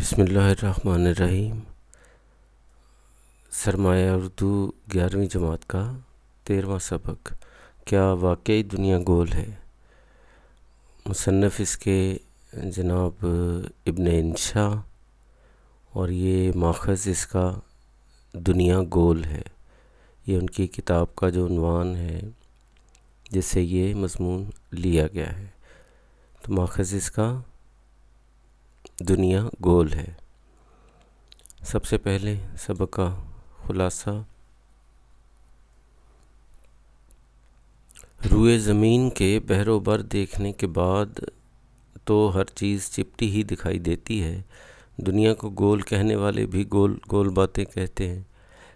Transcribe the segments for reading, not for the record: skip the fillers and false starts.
بسم اللہ الرحمن الرحیم۔ سرمایہ اردو 11ویں جماعت کا 13واں سبق، کیا واقعی دنیا گول ہے؟ مصنف اس کے جناب ابن انشا، اور یہ ماخذ اس کا دنیا گول ہے۔ یہ ان کی کتاب کا جو عنوان ہے جس سے یہ مضمون لیا گیا ہے، تو ماخذ اس کا دنیا گول ہے۔ سب سے پہلے سبق کا خلاصہ، روئے زمین کے بحر و بر دیکھنے کے بعد تو ہر چیز چپٹی ہی دکھائی دیتی ہے۔ دنیا کو گول کہنے والے بھی گول گول باتیں کہتے ہیں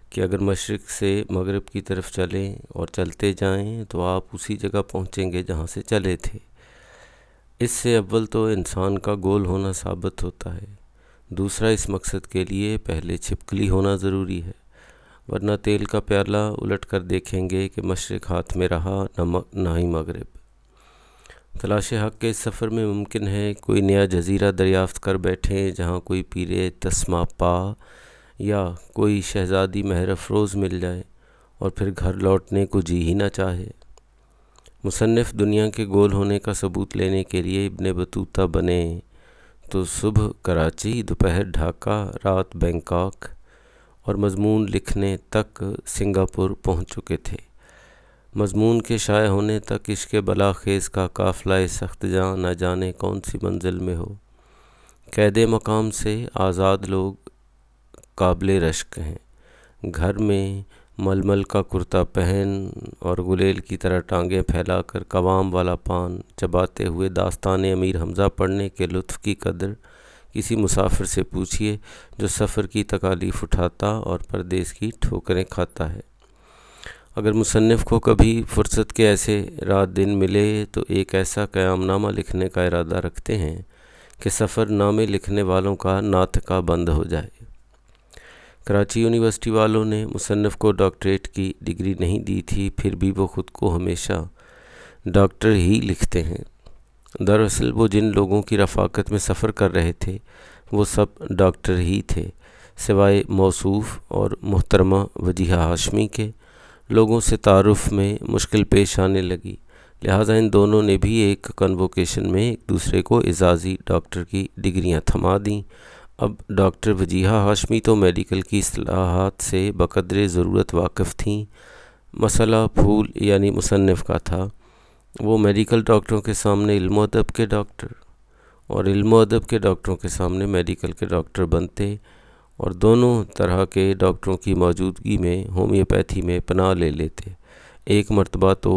کہ اگر مشرق سے مغرب کی طرف چلیں اور چلتے جائیں تو آپ اسی جگہ پہنچیں گے جہاں سے چلے تھے۔ اس سے اول تو انسان کا گول ہونا ثابت ہوتا ہے، دوسرا اس مقصد کے لیے پہلے چھپکلی ہونا ضروری ہے، ورنہ تیل کا پیالہ الٹ کر دیکھیں گے کہ مشرق ہاتھ میں رہا نہ ہی مغرب۔ تلاش حق کے اس سفر میں ممکن ہے کوئی نیا جزیرہ دریافت کر بیٹھیں جہاں کوئی پیر تسمہ پا یا کوئی شہزادی مہر افروز مل جائے اور پھر گھر لوٹنے کو جی ہی نہ چاہے۔ مصنف دنیا کے گول ہونے کا ثبوت لینے کے لیے ابن بطوطہ بنے تو صبح کراچی، دوپہر ڈھاکہ، رات بینکاک اور مضمون لکھنے تک سنگاپور پہنچ چکے تھے۔ مضمون کے شائع ہونے تک عشق بلاخیز کا قافلہ سخت جاں نہ جانے کون سی منزل میں ہو۔ قید مقام سے آزاد لوگ قابل رشک ہیں۔ گھر میں ململ کا کرتا پہن اور غلیل کی طرح ٹانگیں پھیلا کر قوام والا پان چباتے ہوئے داستان امیر حمزہ پڑھنے کے لطف کی قدر کسی مسافر سے پوچھئے جو سفر کی تکالیف اٹھاتا اور پردیس کی ٹھوکریں کھاتا ہے۔ اگر مصنف کو کبھی فرصت کے ایسے رات دن ملے تو ایک ایسا قیام نامہ لکھنے کا ارادہ رکھتے ہیں کہ سفر نامے لکھنے والوں کا ناطقہ بند ہو جائے۔ کراچی یونیورسٹی والوں نے مصنف کو ڈاکٹریٹ کی ڈگری نہیں دی تھی، پھر بھی وہ خود کو ہمیشہ ڈاکٹر ہی لکھتے ہیں۔ دراصل وہ جن لوگوں کی رفاقت میں سفر کر رہے تھے وہ سب ڈاکٹر ہی تھے، سوائے موصوف اور محترمہ وجیہہ ہاشمی کے۔ لوگوں سے تعارف میں مشکل پیش آنے لگی، لہٰذا ان دونوں نے بھی ایک کنووکیشن میں ایک دوسرے کو اعزازی ڈاکٹر کی ڈگریاں تھما دیں۔ اب ڈاکٹر وجیہہ ہاشمی تو میڈیکل کی اصطلاحات سے بقدر ضرورت واقف تھیں۔ مسئلہ پھول یعنی مصنف کا تھا۔ وہ میڈیکل ڈاکٹروں کے سامنے علم و ادب کے ڈاکٹر اور علم و ادب کے ڈاکٹروں کے سامنے میڈیکل کے ڈاکٹر بنتے، اور دونوں طرح کے ڈاکٹروں کی موجودگی میں ہومیوپیتھی میں پناہ لے لیتے۔ ایک مرتبہ تو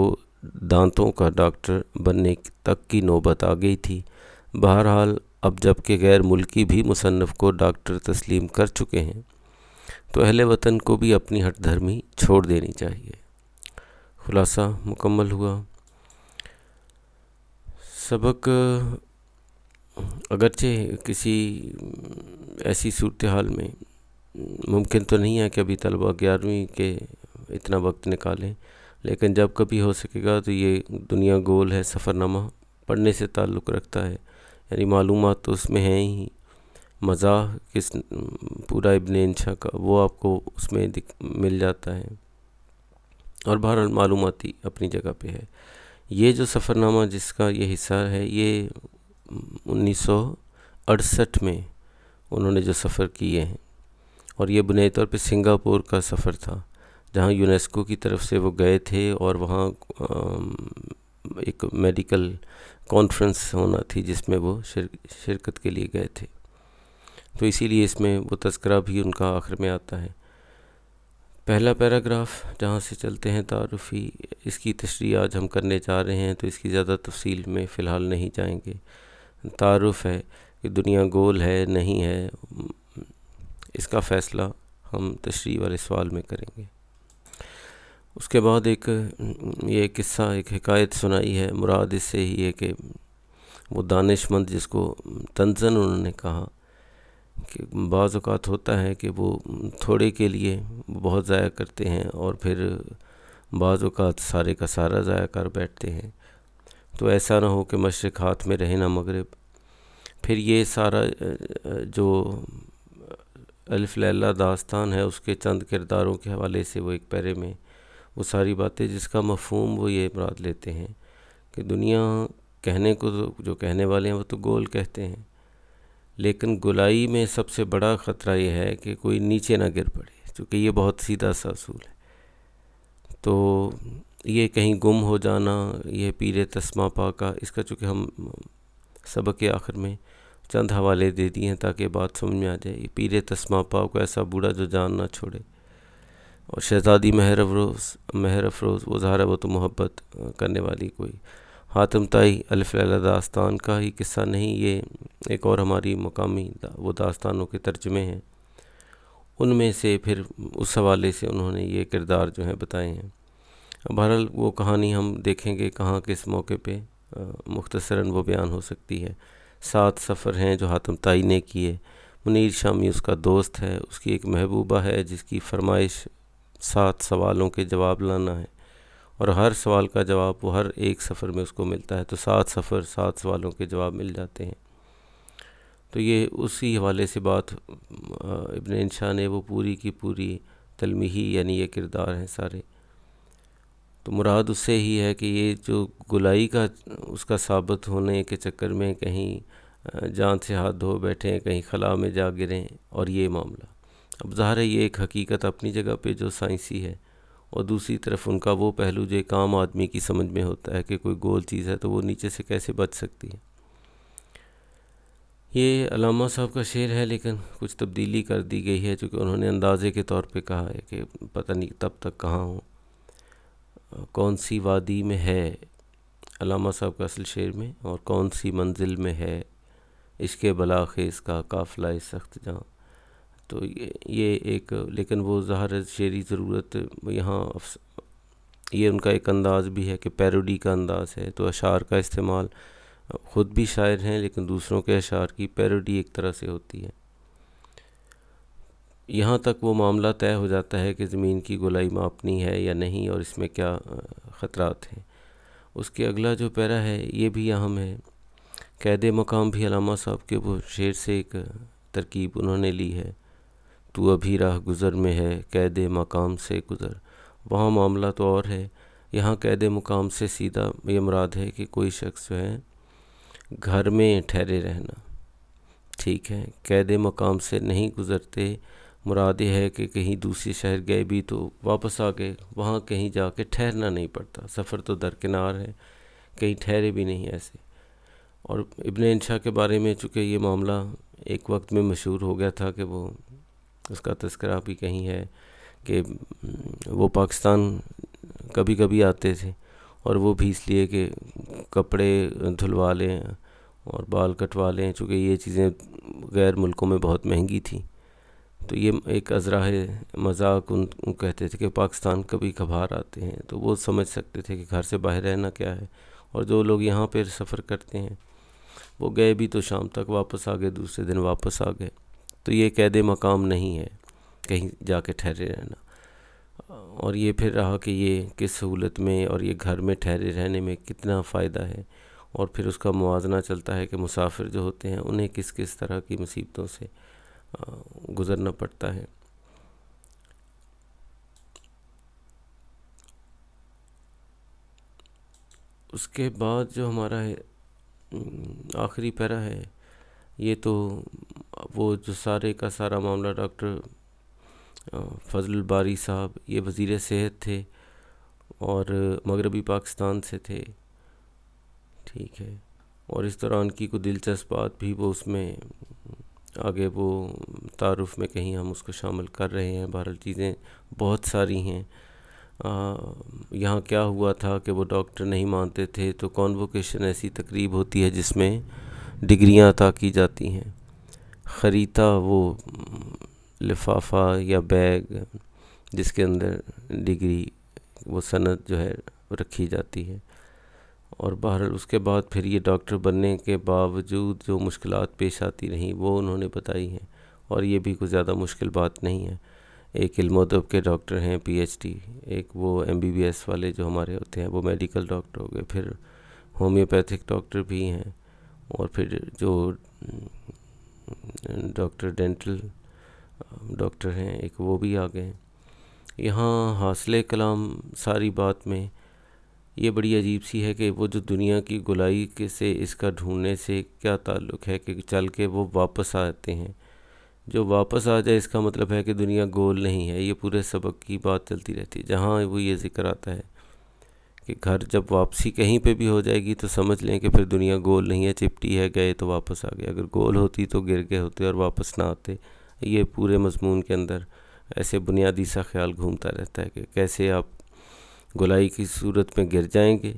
دانتوں کا ڈاکٹر بننے تک کی نوبت آ گئی تھی۔ بہرحال اب جب کہ غیر ملکی بھی مصنف کو ڈاکٹر تسلیم کر چکے ہیں تو اہل وطن کو بھی اپنی ہٹ دھرمی چھوڑ دینی چاہیے۔ خلاصہ مکمل ہوا۔ سبق اگرچہ کسی ایسی صورتحال میں ممکن تو نہیں ہے کہ ابھی طلبہ 11ویں کے اتنا وقت نکالیں، لیکن جب کبھی ہو سکے گا تو یہ دنیا گول ہے سفر نامہ پڑھنے سے تعلق رکھتا ہے، یعنی معلومات تو اس میں ہیں ہی، مزاح کس پورا ابن انشا کا وہ آپ کو اس میں مل جاتا ہے، اور بہرحال معلوماتی اپنی جگہ پہ ہے۔ یہ جو سفر نامہ جس کا یہ حصہ ہے، یہ 1968 میں انہوں نے جو سفر کیے ہیں، اور یہ بنیادی طور پہ سنگاپور کا سفر تھا جہاں یونیسکو کی طرف سے وہ گئے تھے، اور وہاں ایک میڈیکل کانفرنس ہونا تھی جس میں وہ شرکت کے لیے گئے تھے، تو اسی لیے اس میں وہ تذکرہ بھی ان کا آخر میں آتا ہے۔ پہلا پیراگراف جہاں سے چلتے ہیں تعارفی، اس کی تشریح آج ہم کرنے جا رہے ہیں تو اس کی زیادہ تفصیل میں فی الحال نہیں جائیں گے۔ تعارف ہے کہ دنیا گول ہے نہیں ہے، اس کا فیصلہ ہم تشریح والے سوال میں کریں گے۔ اس کے بعد یہ قصہ ایک حکایت سنائی ہے، مراد اس سے ہی ہے کہ وہ دانش مند جس کو تنزن انہوں نے کہا کہ بعض اوقات ہوتا ہے کہ وہ تھوڑے کے لیے بہت ضائع کرتے ہیں اور پھر بعض اوقات سارے کا سارا ضائع کر بیٹھتے ہیں، تو ایسا نہ ہو کہ مشرق ہاتھ میں رہے نہ مغرب۔ پھر یہ سارا جو الف لیلہ داستان ہے اس کے چند کرداروں کے حوالے سے وہ ایک پیرے میں وہ ساری باتیں، جس کا مفہوم وہ یہ مراد لیتے ہیں کہ دنیا کہنے کو جو کہنے والے ہیں وہ تو گول کہتے ہیں، لیکن گولائی میں سب سے بڑا خطرہ یہ ہے کہ کوئی نیچے نہ گر پڑے، چونکہ یہ بہت سیدھا سا اصول ہے۔ تو یہ کہیں گم ہو جانا، یہ پیر تسمہ پا کا، اس کا چونکہ ہم سبق کے آخر میں چند حوالے دے دیے ہیں تاکہ بات سمجھ میں آ جائے۔ یہ پیر تسمہ پا کو ایسا بوڑھا جو جان نہ چھوڑے، اور شہزادی مہر افروز وہ ظاہر ہے وہ تو محبت کرنے والی کوئی حاتم طائی الف لیلہ داستان کا ہی قصہ نہیں، یہ ایک اور ہماری مقامی وہ داستانوں کے ترجمے ہیں، ان میں سے پھر اس حوالے سے انہوں نے یہ کردار جو ہیں بتائے ہیں۔ بہرحال وہ کہانی ہم دیکھیں گے کہاں کس موقع پہ مختصراً وہ بیان ہو سکتی ہے۔ 7 سفر ہیں جو حاتم طائی نے کیے، منیر شامی اس کا دوست ہے، اس کی ایک محبوبہ ہے جس کی فرمائش 7 سوالوں کے جواب لانا ہے، اور ہر سوال کا جواب وہ ہر ایک سفر میں اس کو ملتا ہے، تو 7 سفر 7 سوالوں کے جواب مل جاتے ہیں۔ تو یہ اسی حوالے سے بات ابن انشا نے وہ پوری کی پوری تلمیحی، یعنی یہ کردار ہیں سارے، تو مراد اس سے ہی ہے کہ یہ جو گولائی کا اس کا ثابت ہونے کے چکر میں کہیں جان سے ہاتھ دھو بیٹھیں، کہیں خلا میں جا گریں، اور یہ معاملہ اب ظاہر ہے یہ ایک حقیقت اپنی جگہ پہ جو سائنسی ہے، اور دوسری طرف ان کا وہ پہلو جو ایک عام آدمی کی سمجھ میں ہوتا ہے کہ کوئی گول چیز ہے تو وہ نیچے سے کیسے بچ سکتی ہے۔ یہ علامہ صاحب کا شعر ہے لیکن کچھ تبدیلی کر دی گئی ہے، چونکہ انہوں نے اندازے کے طور پہ کہا ہے کہ پتہ نہیں تب تک کہاں ہوں، کون سی وادی میں ہے علامہ صاحب کا اصل شعر میں، اور کون سی منزل میں ہے عشق بلاخیز کا قافلہ سخت جاں۔ تو یہ ایک، لیکن وہ ظاہر شعری ضرورت یہاں یہ ان کا ایک انداز بھی ہے کہ پیروڈی کا انداز ہے، تو اشعار کا استعمال، خود بھی شاعر ہیں لیکن دوسروں کے اشعار کی پیروڈی ایک طرح سے ہوتی ہے۔ یہاں تک وہ معاملہ طے ہو جاتا ہے کہ زمین کی گولائی ماپنی ہے یا نہیں، اور اس میں کیا خطرات ہیں۔ اس کے اگلا جو پیرا ہے یہ بھی اہم ہے، قید مقام بھی علامہ صاحب کے وہ شعر سے ایک ترکیب انہوں نے لی ہے۔ تو ابھی راہ گزر میں ہے قید مقام سے گزر، وہاں معاملہ تو اور ہے، یہاں قید مقام سے سیدھا یہ مراد ہے کہ کوئی شخص جو ہے گھر میں ٹھہرے رہنا، ٹھیک ہے، قید مقام سے نہیں گزرتے، مراد یہ ہے کہ کہیں دوسری شہر گئے بھی تو واپس آ گئے، وہاں کہیں جا کے ٹھہرنا نہیں پڑتا، سفر تو درکنار ہے، کہیں ٹھہرے بھی نہیں ایسے۔ اور ابن انشا کے بارے میں چونکہ یہ معاملہ ایک وقت میں مشہور ہو گیا تھا کہ وہ اس کا تذکرہ بھی کہیں ہے کہ وہ پاکستان کبھی کبھی آتے تھے، اور وہ بھی اس لیے کہ کپڑے دھلوا لیں اور بال کٹوا لیں، چونکہ یہ چیزیں غیر ملکوں میں بہت مہنگی تھیں، تو یہ ایک ازراہ مذاق ان کہتے تھے کہ پاکستان کبھی کبھار آتے ہیں، تو وہ سمجھ سکتے تھے کہ گھر سے باہر رہنا کیا ہے، اور جو لوگ یہاں پہ سفر کرتے ہیں وہ گئے بھی تو شام تک واپس آ گئے، دوسرے دن واپس آ گئے، تو یہ قید مقام نہیں ہے کہیں جا کے ٹھہرے رہنا۔ اور یہ پھر رہا کہ یہ کس سہولت میں اور یہ گھر میں ٹھہرے رہنے میں کتنا فائدہ ہے، اور پھر اس کا موازنہ چلتا ہے کہ مسافر جو ہوتے ہیں انہیں کس کس طرح کی مصیبتوں سے گزرنا پڑتا ہے۔ اس کے بعد جو ہمارا ہے آخری پیرا ہے، یہ تو وہ جو سارے کا سارا معاملہ ڈاکٹر فضل الباری صاحب، یہ وزیر صحت تھے اور مغربی پاکستان سے تھے، ٹھیک ہے، اور اس دوران کی کوئی دلچسپ بات بھی وہ اس میں آگے وہ تعارف میں کہیں ہم اس کو شامل کر رہے ہیں۔ بہرحال چیزیں بہت ساری ہیں۔ یہاں کیا ہوا تھا کہ وہ ڈاکٹر نہیں مانتے تھے، تو کانووکیشن ایسی تقریب ہوتی ہے جس میں ڈگریاں عطا کی جاتی ہیں، خریتا وہ لفافہ یا بیگ جس کے اندر ڈگری وہ سند جو ہے رکھی جاتی ہے، اور بہرحال اس کے بعد پھر یہ ڈاکٹر بننے کے باوجود جو مشکلات پیش آتی رہیں وہ انہوں نے بتائی ہیں، اور یہ بھی کوئی زیادہ مشکل بات نہیں ہے۔ ایک علم و ادب کے ڈاکٹر ہیں پی ایچ ڈی، ایک وہ MBBS والے جو ہمارے ہوتے ہیں وہ میڈیکل ڈاکٹر ہو گئے، پھر ہومیوپیتھک ڈاکٹر بھی ہیں، اور پھر جو ڈینٹل ڈاکٹر ہیں ایک وہ بھی آ گئے ہیں. یہاں حاصل کلام ساری بات میں یہ بڑی عجیب سی ہے کہ وہ جو دنیا کی گولائی کے سے اس کا ڈھونڈنے سے کیا تعلق ہے کہ چل کے وہ واپس آتے ہیں. جو واپس آ جائے اس کا مطلب ہے کہ دنیا گول نہیں ہے. یہ پورے سبق کی بات چلتی رہتی ہے. جہاں وہ یہ ذکر آتا ہے کہ گھر جب واپسی کہیں پہ بھی ہو جائے گی تو سمجھ لیں کہ پھر دنیا گول نہیں ہے, چپٹی ہے, گئے تو واپس آ گئے. اگر گول ہوتی تو گر گئے ہوتے اور واپس نہ آتے. یہ پورے مضمون کے اندر ایسے بنیادی سا خیال گھومتا رہتا ہے کہ کیسے آپ گولائی کی صورت میں گر جائیں گے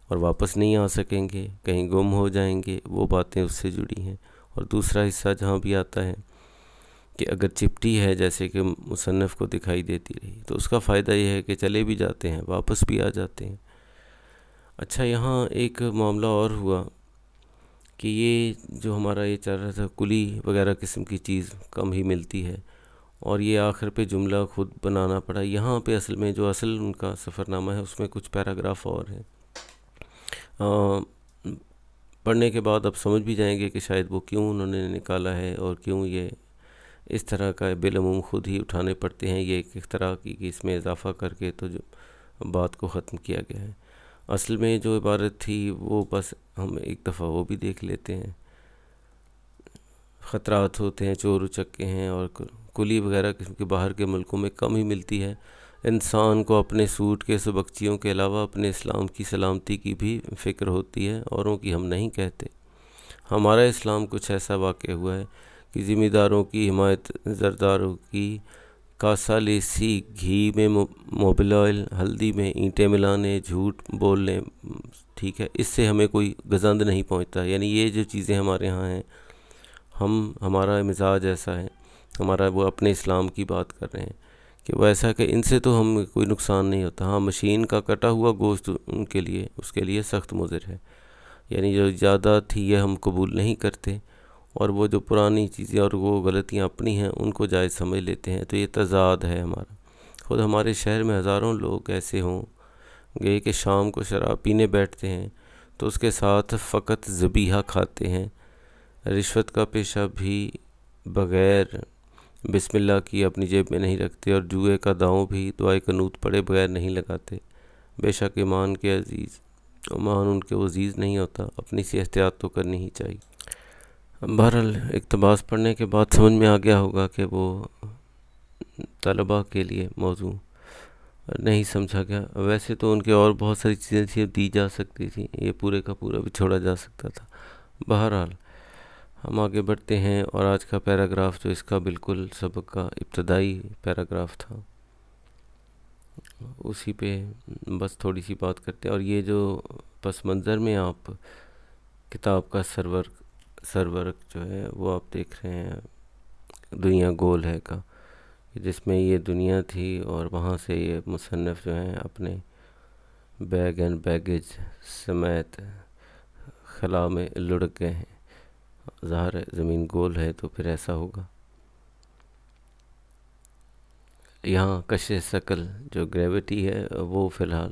اور واپس نہیں آ سکیں گے, کہیں گم ہو جائیں گے. وہ باتیں اس سے جڑی ہیں. اور دوسرا حصہ جہاں بھی آتا ہے کہ اگر چپٹی ہے جیسے کہ مصنف کو دکھائی دیتی رہی تو اس کا فائدہ یہ ہے کہ چلے بھی جاتے ہیں, واپس بھی آ جاتے ہیں. اچھا, یہاں ایک معاملہ اور ہوا کہ یہ جو ہمارا یہ چل رہا تھا کلی وغیرہ قسم کی چیز کم ہی ملتی ہے اور یہ آخر پہ جملہ خود بنانا پڑا. یہاں پہ اصل میں جو اصل ان کا سفر نامہ ہے اس میں کچھ پیراگراف اور ہیں. پڑھنے کے بعد اب سمجھ بھی جائیں گے کہ شاید وہ کیوں انہوں نے نکالا ہے اور کیوں یہ اس طرح کا بالعموم خود ہی اٹھانے پڑتے ہیں. یہ ایک اختراع کی کہ اس میں اضافہ کر کے تو جو بات کو ختم کیا گیا ہے. اصل میں جو عبارت تھی وہ بس ہم ایک دفعہ وہ بھی دیکھ لیتے ہیں. خطرات ہوتے ہیں, چور اچکے ہیں اور کلی وغیرہ قسم کے باہر کے ملکوں میں کم ہی ملتی ہے. انسان کو اپنے سوٹ کے سبکچیوں کے علاوہ اپنے اسلام کی سلامتی کی بھی فکر ہوتی ہے, اوروں کی ہم نہیں کہتے. ہمارا اسلام کچھ ایسا واقع ہوا ہے کہ ذمہ داروں کی حمایت, زرداروں کی کاسا لیسی, گھی میں موبل آئل, ہلدی میں اینٹیں ملانے, جھوٹ بولنے, ٹھیک ہے, اس سے ہمیں کوئی گزند نہیں پہنچتا. یعنی یہ جو چیزیں ہمارے ہاں ہیں, ہمارا مزاج ایسا ہے, ہمارا وہ اپنے اسلام کی بات کر رہے ہیں کہ وہ ایسا کہ ان سے تو ہم کوئی نقصان نہیں ہوتا. ہاں, مشین کا کٹا ہوا گوشت ان کے لیے, اس کے لیے سخت مضر ہے. یعنی جو زیادہ تھی یہ ہم قبول نہیں کرتے, اور وہ جو پرانی چیزیں اور وہ غلطیاں اپنی ہیں ان کو جائز سمجھ لیتے ہیں. تو یہ تضاد ہے ہمارا. خود ہمارے شہر میں ہزاروں لوگ ایسے ہوں گے کہ شام کو شراب پینے بیٹھتے ہیں تو اس کے ساتھ فقط ذبیحہ کھاتے ہیں. رشوت کا پیشہ بھی بغیر بسم اللہ کی اپنی جیب میں نہیں رکھتے, اور جوئے کا داؤں بھی دعائے قنوت پڑے بغیر نہیں لگاتے. بے شک ایمان کے عزیز, ایمان ان کے عزیز نہیں ہوتا. اپنی سی احتیاط تو کرنی ہی چاہیے. بہرحال اقتباس پڑھنے کے بعد سمجھ میں آ گیا ہوگا کہ وہ طلباء کے لیے موضوع نہیں سمجھا گیا. ویسے تو ان کے اور بہت ساری چیزیں تھیں دی جا سکتی تھیں, یہ پورے کا پورا بھی چھوڑا جا سکتا تھا. بہرحال ہم آگے بڑھتے ہیں, اور آج کا پیراگراف جو اس کا بالکل سبق کا ابتدائی پیراگراف تھا اسی پہ بس تھوڑی سی بات کرتے ہیں. اور یہ جو پس منظر میں آپ کتاب کا سرورق جو ہے وہ آپ دیکھ رہے ہیں, دنیا گول ہے کا, جس میں یہ دنیا تھی اور وہاں سے یہ مصنف جو ہیں اپنے بیگ اینڈ بیگیج سمیت خلا میں لڑک گئے ہیں. ظاہر ہے زمین گول ہے تو پھر ایسا ہوگا. یہاں کشش ثقل جو گریوٹی ہے وہ فی الحال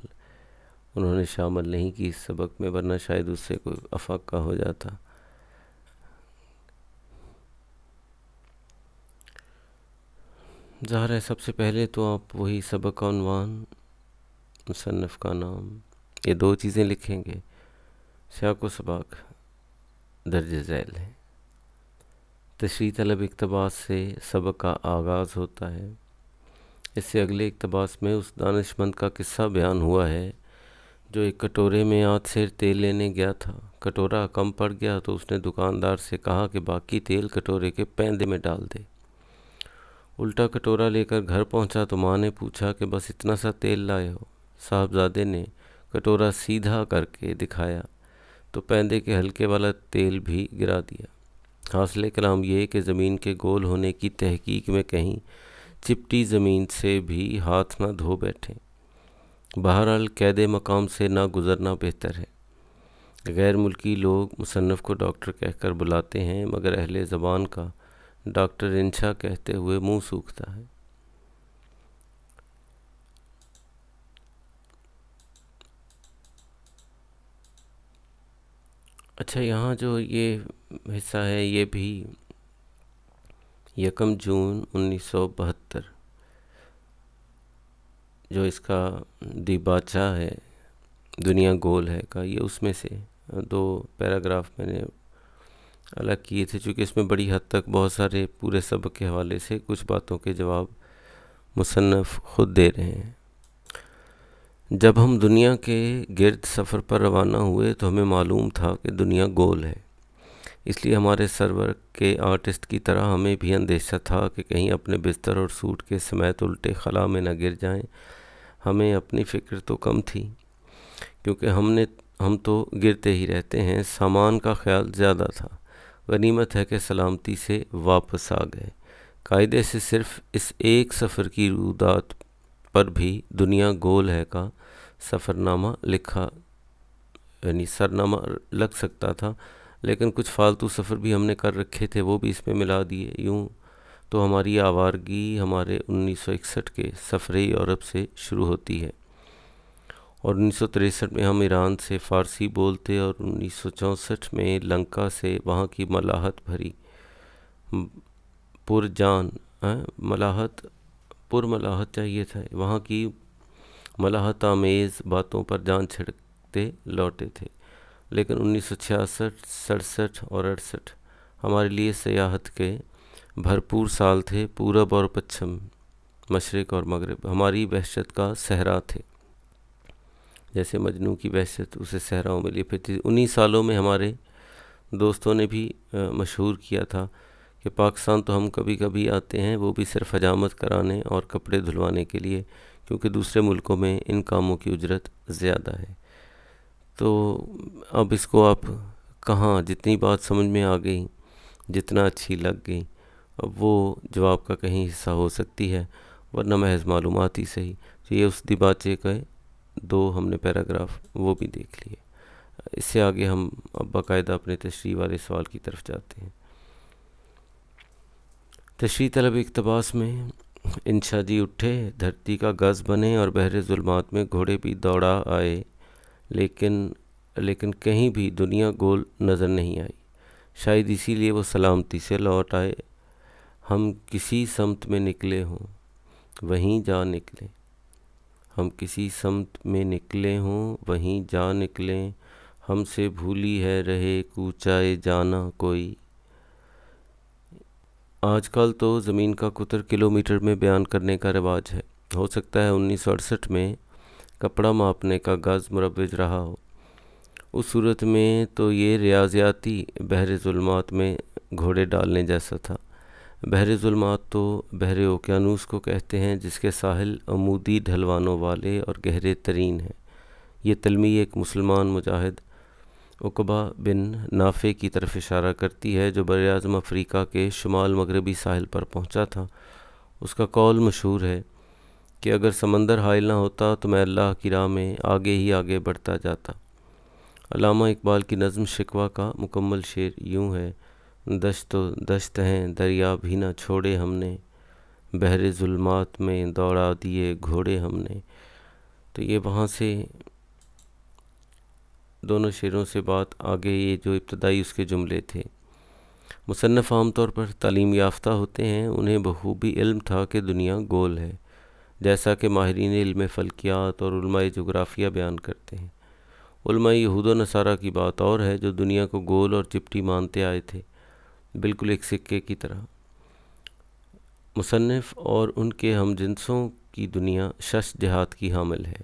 انہوں نے شامل نہیں کی اس سبق میں, ورنہ شاید اس سے کوئی افاقہ ہو جاتا. ظاہر ہے سب سے پہلے تو آپ وہی سبق کا عنوان, مصنف کا نام, یہ دو چیزیں لکھیں گے, سیاق و سباق درج ذیل ہے. تشریح طلب اقتباس سے سبق کا آغاز ہوتا ہے. اس سے اگلے اقتباس میں اس دانشمند کا قصہ بیان ہوا ہے جو ایک کٹورے میں آدھ سیر تیل لینے گیا تھا. کٹورا کم پڑ گیا تو اس نے دکاندار سے کہا کہ باقی تیل کٹورے کے پیندے میں ڈال دے. الٹا کٹورا لے کر گھر پہنچا تو ماں نے پوچھا کہ بس اتنا سا تیل لائے ہو؟ صاحبزادے نے کٹورا سیدھا کر کے دکھایا تو پیندے کے ہلکے والا تیل بھی گرا دیا. حاصل کلام یہ کہ زمین کے گول ہونے کی تحقیق میں کہیں چپٹی زمین سے بھی ہاتھ نہ دھو بیٹھیں. بہرحال قید مقام سے نہ گزرنا بہتر ہے. غیر ملکی لوگ مصنف کو ڈاکٹر کہہ کر بلاتے ہیں, مگر اہل زبان کا ڈاکٹر انشا کہتے ہوئے منہ سوکھتا ہے. اچھا، یہاں جو یہ حصہ ہے یہ بھی 1 جون 1972 جو اس کا دی بادشاہ ہے دنیا گول ہے کا، یہ اس میں سے 2 پیراگراف میں نے الگ کیے تھے، چونکہ اس میں بڑی حد تک بہت سارے پورے سبق کے حوالے سے کچھ باتوں کے جواب مصنف خود دے رہے ہیں۔ جب ہم دنیا کے گرد سفر پر روانہ ہوئے تو ہمیں معلوم تھا کہ دنیا گول ہے، اس لیے ہمارے سرور کے آرٹسٹ کی طرح ہمیں بھی اندیشہ تھا کہ کہیں اپنے بستر اور سوٹ کے سمیت الٹے خلا میں نہ گر جائیں۔ ہمیں اپنی فکر تو کم تھی، کیونکہ ہم تو گرتے ہی رہتے ہیں۔ سامان کا خیال زیادہ تھا۔ غنیمت ہے کہ سلامتی سے واپس آ گئے۔ قاعدے سے صرف اس ایک سفر کی رودات پر بھی دنیا گول ہے کا سفرنامہ سرنامہ لگ سکتا تھا، لیکن کچھ فالتو سفر بھی ہم نے کر رکھے تھے، وہ بھی اس میں ملا دیے۔ یوں تو ہماری آوارگی ہمارے 1961 کے سفر یورپ سے شروع ہوتی ہے، اور 1963 میں ہم ایران سے فارسی بولتے، اور 1964 میں لنکا سے وہاں کی ملاحت بھری ملاحت چاہیے تھا، وہاں کی ملاحت آمیز باتوں پر جان چھڑکتے لوٹے تھے۔ لیکن 1966، 67 اور 68 ہمارے لیے سیاحت کے بھرپور سال تھے۔ پورب اور پچھم، مشرق اور مغرب ہماری وحشت کا صحرا تھے، جیسے مجنوں کی وحشت اسے صحراؤں میں لپٹتی۔ انہی سالوں میں ہمارے دوستوں نے بھی مشہور کیا تھا کہ پاکستان تو ہم کبھی کبھی آتے ہیں، وہ بھی صرف حجامت کرانے اور کپڑے دھلوانے کے لیے، کیونکہ دوسرے ملکوں میں ان کاموں کی اجرت زیادہ ہے۔ تو اب اس کو آپ کہاں جتنی بات سمجھ میں آ گئی، جتنا اچھی لگ گئی، اب وہ جواب کا کہیں حصہ ہو سکتی ہے، ورنہ محض معلومات ہی صحیح۔ تو یہ اس دیباچے کا 2 ہم نے پیراگراف وہ بھی دیکھ لیے۔ اس سے آگے ہم اب باقاعدہ اپنے تشریح والے سوال کی طرف جاتے ہیں۔ تشریح طلب اقتباس میں انشا جی اٹھے، دھرتی کا گز بنے اور بحر ظلمات میں گھوڑے بھی دوڑا آئے، لیکن کہیں بھی دنیا گول نظر نہیں آئی۔ شاید اسی لیے وہ سلامتی سے لوٹ آئے۔ ہم کسی سمت میں نکلے ہوں وہیں جا نکلیں، ہم کسی سمت میں نکلے ہوں وہیں جا نکلیں، ہم سے بھولی ہے رہے کوچائے جانا کوئی۔ آج کل تو زمین کا قطر کلومیٹر میں بیان کرنے کا رواج ہے۔ ہو سکتا ہے 1968 میں کپڑا ماپنے کا گز مروج رہا ہو۔ اس صورت میں تو یہ ریاضیاتی بحر ظلمات میں گھوڑے ڈالنے جیسا تھا۔ بحر ظلمات تو بحر اوقیانوس کو کہتے ہیں، جس کے ساحل عمودی ڈھلوانوں والے اور گہرے ترین ہیں۔ یہ تلمیح ایک مسلمان مجاہد عقبہ بن نافع کی طرف اشارہ کرتی ہے، جو براعظم افریقہ کے شمال مغربی ساحل پر پہنچا تھا۔ اس کا قول مشہور ہے کہ اگر سمندر حائل نہ ہوتا تو میں اللہ کی راہ میں آگے ہی آگے بڑھتا جاتا۔ علامہ اقبال کی نظم شکوہ کا مکمل شعر یوں ہے: دشت و دشت ہیں دریا بھی نہ چھوڑے ہم نے، بحر ظلمات میں دوڑا دیے گھوڑے ہم نے۔ تو یہ وہاں سے دونوں شعروں سے بات آگے، یہ جو ابتدائی اس کے جملے تھے۔ مصنف عام طور پر تعلیم یافتہ ہوتے ہیں، انہیں بخوبی علم تھا کہ دنیا گول ہے، جیسا کہ ماہرین علم فلکیات اور علماء جغرافیہ بیان کرتے ہیں۔ علماء یہود و نصارہ کی بات اور ہے، جو دنیا کو گول اور چپٹی مانتے آئے تھے، بالکل ایک سکے کی طرح۔ مصنف اور ان کے ہم جنسوں کی دنیا 6 جہات کی حامل ہے۔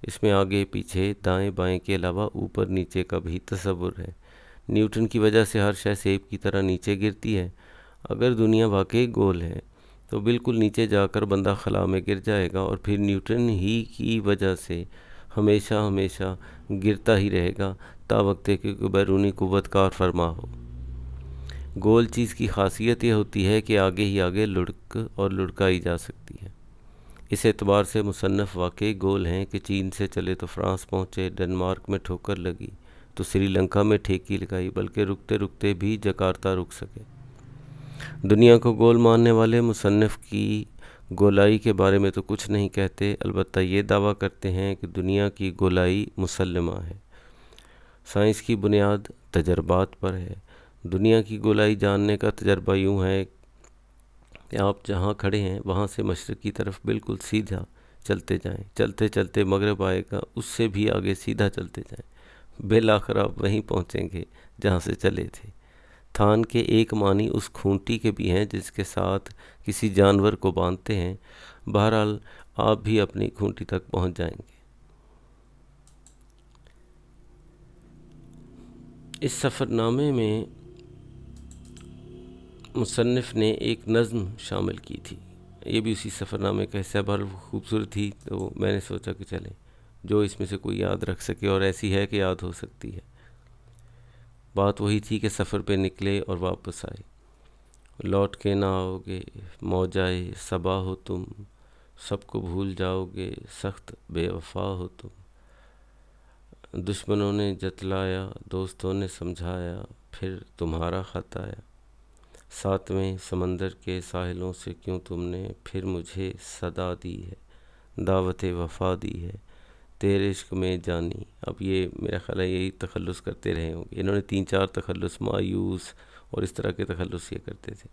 اس میں آگے پیچھے دائیں بائیں کے علاوہ اوپر نیچے کا بھی تصور ہے۔ نیوٹن کی وجہ سے ہر شے سیب کی طرح نیچے گرتی ہے۔ اگر دنیا واقعی گول ہے تو بالکل نیچے جا کر بندہ خلا میں گر جائے گا، اور پھر نیوٹن ہی کی وجہ سے ہمیشہ گرتا ہی رہے گا تا وقت کہ کوئی بیرونی قوت کار فرما ہو۔ گول چیز کی خاصیت یہ ہوتی ہے کہ آگے ہی آگے لڑک اور لڑکائی جا سکتی ہے۔ اس اعتبار سے مصنف واقعی گول ہیں کہ چین سے چلے تو فرانس پہنچے، ڈنمارک میں ٹھوکر لگی تو سری لنکا میں ٹھیکی لگائی، بلکہ رکتے رکتے بھی جکارتہ رک سکے۔ دنیا کو گول ماننے والے مصنف کی گولائی کے بارے میں تو کچھ نہیں کہتے، البتہ یہ دعویٰ کرتے ہیں کہ دنیا کی گولائی مسلمہ ہے۔ سائنس کی بنیاد تجربات پر ہے۔ دنیا کی گولائی جاننے کا تجربہ یوں ہے کہ آپ جہاں کھڑے ہیں وہاں سے مشرق کی طرف بالکل سیدھا چلتے جائیں، چلتے چلتے مغرب آئے گا، اس سے بھی آگے سیدھا چلتے جائیں، بالآخر آپ وہیں پہنچیں گے جہاں سے چلے تھے۔ تھان کے ایک معنی اس کھونٹی کے بھی ہیں جس کے ساتھ کسی جانور کو باندھتے ہیں۔ بہرحال آپ بھی اپنی کھونٹی تک پہنچ جائیں گے۔ اس سفر نامے میں مصنف نے ایک نظم شامل کی تھی، یہ بھی اسی سفر نامے کا حصہ، بہت خوبصورت تھی، تو میں نے سوچا کہ چلیں جو اس میں سے کوئی یاد رکھ سکے، اور ایسی ہے کہ یاد ہو سکتی ہے۔ بات وہی تھی کہ سفر پہ نکلے اور واپس آئے، لوٹ کے نہ آؤ گے، موجائے صبا ہو تم، سب کو بھول جاؤ گے، سخت بے وفا ہو تم۔ دشمنوں نے جتلایا، دوستوں نے سمجھایا، پھر تمہارا خط آیا، ساتویں سمندر کے ساحلوں سے کیوں تم نے پھر مجھے صدا دی ہے، دعوت وفا دی ہے، تیرے عشق میں جانی۔ اب یہ میرا خیال ہے یہی تخلص کرتے رہے ہوں گے، انہوں نے 3-4 تخلص، مایوس اور اس طرح کے تخلص یہ کرتے تھے۔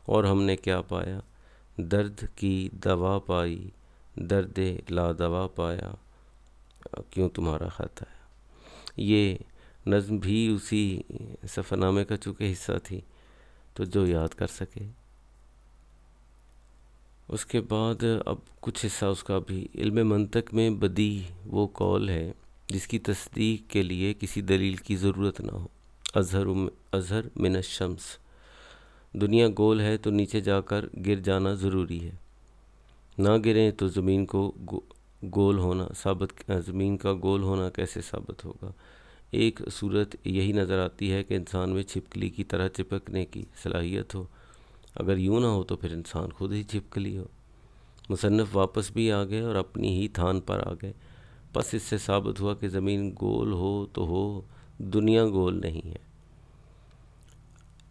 اور ہم نے کیا پایا، درد کی دوا پائی، درد لا دوا پایا، کیوں تمہارا خط آیا۔ یہ نظم بھی اسی سفر نامے کا چونکہ حصہ تھی، تو جو یاد کر سکے۔ اس کے بعد اب کچھ حصہ اس کا بھی، علم منطق میں بدیع وہ قول ہے جس کی تصدیق کے لیے کسی دلیل کی ضرورت نہ ہو۔ اظہر من الشمس، دنیا گول ہے تو نیچے جا کر گر جانا ضروری ہے، نہ گریں تو زمین کا گول ہونا کیسے ثابت ہوگا۔ ایک صورت یہی نظر آتی ہے کہ انسان میں چھپکلی کی طرح چپکنے کی صلاحیت ہو، اگر یوں نہ ہو تو پھر انسان خود ہی چھپکلی ہو۔ مصنف واپس بھی آ گئے اور اپنی ہی تھان پر آ گئے، پس اس سے ثابت ہوا کہ زمین گول ہو تو ہو، دنیا گول نہیں ہے۔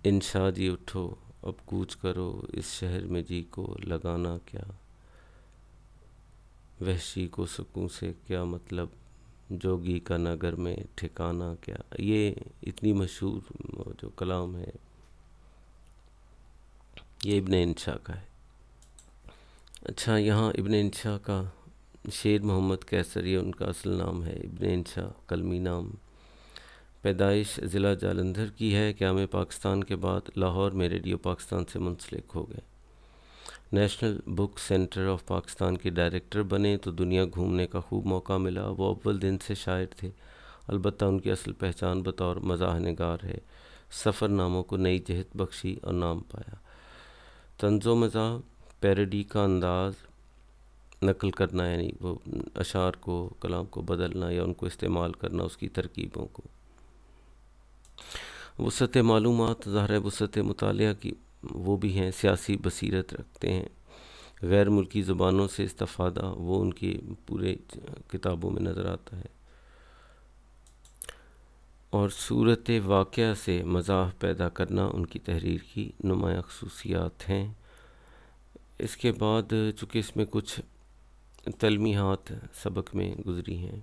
انشا جی اٹھو، اب کوچ کرو، اس شہر میں جی کو لگانا کیا، وحشی کو سکوں سے کیا مطلب، جوگی کا نگر میں ٹھکانا کیا۔ یہ اتنی مشہور جو کلام ہے یہ ابن انشا کا ہے۔ اچھا، یہاں ابن انشا کا شیر محمد قیصر، یہ ان کا اصل نام ہے، ابن انشا قلمی نام۔ پیدائش ضلع جالندھر کی ہے، قیام پاکستان کے بعد لاہور میں ریڈیو پاکستان سے منسلک ہو گئے۔ National book centre of Pakistan کے ڈائریکٹر بنے تو دنیا گھومنے کا خوب موقع ملا۔ وہ اول دن سے شاعر تھے، البتہ ان کی اصل پہچان بطور مزاح نگار ہے۔ سفر ناموں کو نئی جہت بخشی اور نام پایا۔ طنز و مزاح، پیروڈی کا انداز، نقل کرنا یعنی وہ اشعار کو، کلام کو بدلنا یا ان کو استعمال کرنا، اس کی ترکیبوں کو۔ وسعت معلومات، ظاہر ہے وسعت مطالعہ کی وہ بھی ہیں، سیاسی بصیرت رکھتے ہیں، غیر ملکی زبانوں سے استفادہ وہ ان کی پورے کتابوں میں نظر آتا ہے، اور صورت واقعہ سے مزاح پیدا کرنا ان کی تحریر کی نمایاں خصوصیات ہیں۔ اس کے بعد چونکہ اس میں کچھ تلمیحات سبق میں گزری ہیں،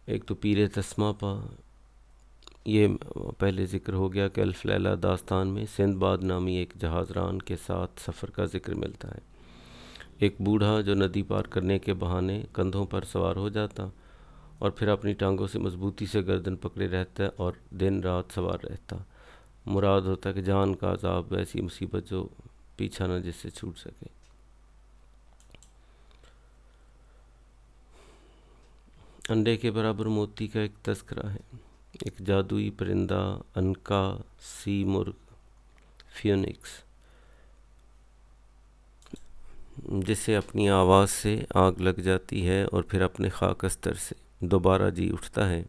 ایک تو پیر تسمہ پا، یہ پہلے ذکر ہو گیا کہ الف لیلہ داستان میں سندباد نامی ایک جہاز ران کے ساتھ سفر کا ذکر ملتا ہے۔ ایک بوڑھا جو ندی پار کرنے کے بہانے کندھوں پر سوار ہو جاتا اور پھر اپنی ٹانگوں سے مضبوطی سے گردن پکڑے رہتا اور دن رات سوار رہتا۔ مراد ہوتا ہے کہ جان کا عذاب، ایسی مصیبت جو پیچھا نہ جس سے چھوٹ سکے۔ انڈے کے برابر موتی کا ایک تذکرہ ہے، ایک جادوئی پرندہ، انکا سی مرغ، فیونکس، جسے اپنی آواز سے آگ لگ جاتی ہے اور پھر اپنے خاک استر سے دوبارہ جی اٹھتا ہے،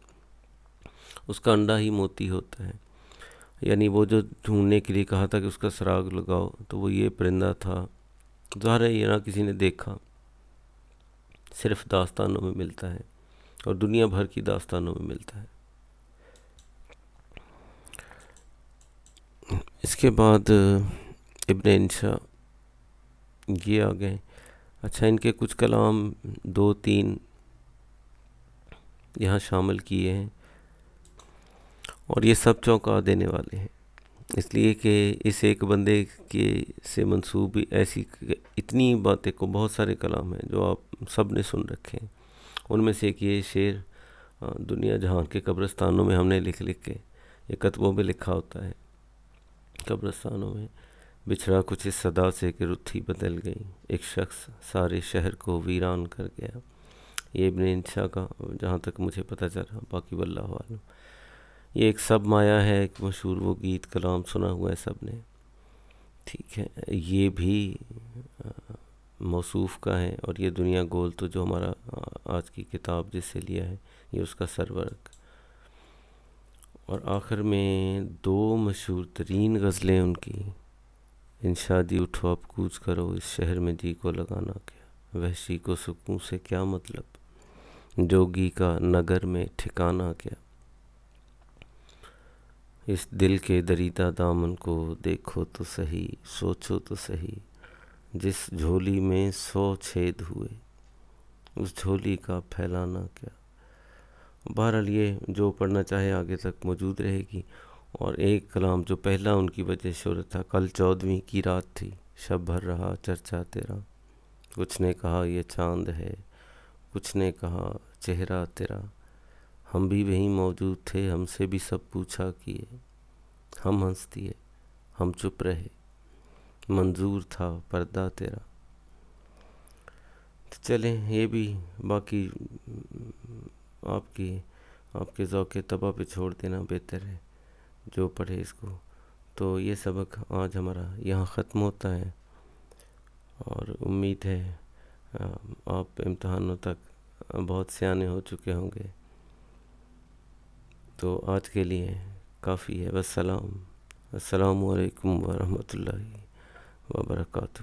اس کا انڈا ہی موتی ہوتا ہے۔ یعنی وہ جو ڈھونڈنے کے لیے کہا تھا کہ اس کا سراغ لگاؤ، تو وہ یہ پرندہ تھا، ظاہر ہے یہ نہ کسی نے دیکھا، صرف داستانوں میں ملتا ہے اور دنیا بھر کی داستانوں میں ملتا ہے۔ اس کے بعد ابن انشا یہ آ گئے۔ اچھا، ان کے کچھ کلام 2-3 یہاں شامل کیے ہیں۔ اور یہ سب چونکا دینے والے ہیں، اس لیے کہ اس ایک بندے کے سے منسوب ایسی اتنی باتیں کو بہت سارے کلام ہیں جو آپ سب نے سن رکھے ہیں۔ ان میں سے ایک یہ شعر دنیا جہاں کے قبرستانوں میں ہم نے لکھ کے، یہ کتبوں میں لکھا ہوتا ہے، قبرستانوں میں بچھڑا کچھ اس صدا سے کہ رتھی بدل گئی، ایک شخص سارے شہر کو ویران کر گیا۔ یہ ابن انشا کا، جہاں تک مجھے پتہ چلا، باقی واللہ عالم۔ یہ ایک سب مایا ہے، ایک مشہور وہ گیت کلام سنا ہوا ہے سب نے، ٹھیک ہے۔ یہ بھی موصوف کا ہے، اور یہ دنیا گول تو جو ہمارا آج کی کتاب جس سے لیا ہے، یہ اس کا سرورق۔ اور آخر میں دو مشہور ترین غزلیں ان کی، انشا دی اٹھو اب کوچ کرو اس شہر میں جی کو لگانا کیا، وحشی کو سکون سے کیا مطلب، جوگی کا نگر میں ٹھکانا کیا، اس دل کے دریدہ دامن کو دیکھو تو سہی، سوچو تو سہی، جس جھولی میں 100 چھید ہوئے اس جھولی کا پھیلانا کیا۔ بہرحال یہ جو پڑھنا چاہے آگے تک موجود رہے گی۔ اور ایک کلام جو پہلا ان کی وجہ شہرت تھا، کل 14ویں کی رات تھی، شب بھر رہا چرچا تیرا، کچھ نے کہا یہ چاند ہے، کچھ نے کہا چہرہ تیرا، ہم بھی وہیں موجود تھے، ہم سے بھی سب پوچھا کیے، ہم ہنس دیے ہم چپ رہے، منظور تھا پردہ تیرا۔ تو چلیں یہ بھی باقی آپ کے ذوق طبع پہ چھوڑ دینا بہتر ہے، جو پڑھے اس کو۔ تو یہ سبق آج ہمارا یہاں ختم ہوتا ہے، اور امید ہے آپ امتحانوں تک بہت سیانے ہو چکے ہوں گے۔ تو آج کے لیے کافی ہے، والسلام، السلام علیکم ورحمۃ اللہ وبرکاتہ۔